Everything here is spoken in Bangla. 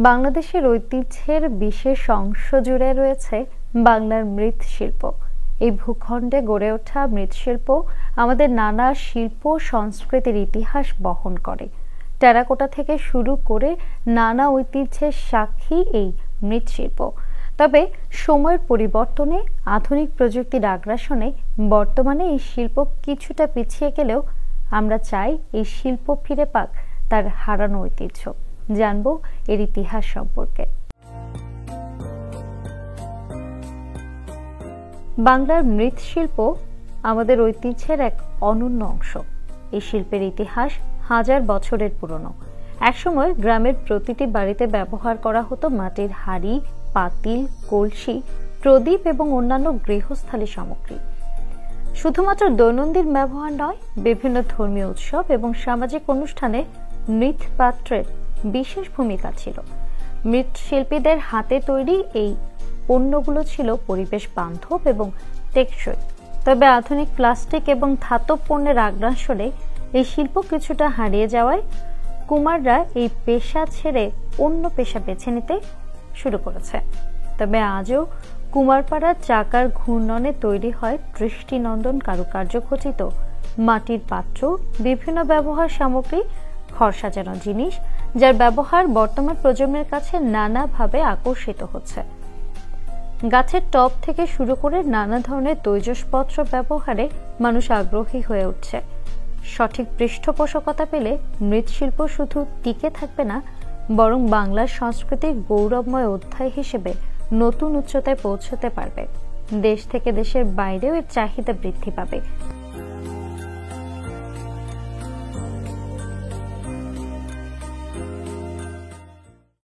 বাংলাদেশের ঐতিহ্যের বিশেষ অংশ জুড়ে রয়েছে বাংলার মৃৎশিল্প। এই ভূখণ্ডে গড়ে ওঠা মৃৎশিল্প আমাদের নানা শিল্প সংস্কৃতির ইতিহাস বহন করে। টেরাকোটা থেকে শুরু করে নানা ঐতিহ্যের সাক্ষী এই মৃৎশিল্প। তবে সময়ের পরিবর্তনে, আধুনিক প্রযুক্তির আগ্রাসনে বর্তমানে এই শিল্প কিছুটা পিছিয়ে গেলেও আমরা চাই এই শিল্প ফিরে পাক তার হারানো ঐতিহ্য। জানবো এর ইতিহাস সম্পর্কে। বাংলার মৃৎশিল্প আমাদের ঐতিহ্যের এক অনন্য অংশ। এই শিল্পের ইতিহাস হাজার বছরের পুরনো। একসময় গ্রামের প্রতিটি বাড়িতে ব্যবহার করা হতো মাটির হাঁড়ি, পাতিল, কলসি, প্রদীপ এবং অন্যান্য গৃহস্থালী সামগ্রী। শুধুমাত্র দৈনন্দিন ব্যবহার নয়, বিভিন্ন ধর্মীয় উৎসব এবং সামাজিক অনুষ্ঠানে মৃৎপাত্রের বিশেষ ভূমিকা ছিল। মৃৎশিল্পীদের হাতে তৈরি এই পণ্যগুলো ছিল পরিবেশ বান্ধব এবং টেকসই। তবে আধুনিক প্লাস্টিক এবং ধাতব পণ্যের আগ্রাসনে এই শিল্প কিছুটা হারিয়ে যাওয়ায় কুমাররা এই পেশা ছেড়ে অন্য পেশা বেছে নিতে শুরু করেছে। তবে আজও কুমারপাড়ার চাকার ঘূর্ণনে তৈরি হয় দৃষ্টিনন্দন কারুকার্য খচিত মাটির পাত্র, বিভিন্ন ব্যবহার সামগ্রী, ঘর সাজানো জিনিস, যার ব্যবহার বর্তমান প্রজন্মের কাছে নানাভাবে আকর্ষিত হচ্ছে। গাছের টব থেকে শুরু করে নানা ধরনের তৈজসপত্র ব্যবহারে মানুষ আগ্রহী হয়ে উঠছে। সঠিক পৃষ্ঠপোষকতা পেলে মৃৎশিল্প শুধু টিকে থাকবে না, বরং বাংলার সংস্কৃতির গৌরবময় অধ্যায় হিসেবে নতুন উচ্চতায় পৌঁছতে পারবে। দেশ থেকে দেশের বাইরেও এর চাহিদা বৃদ্ধি পাবে।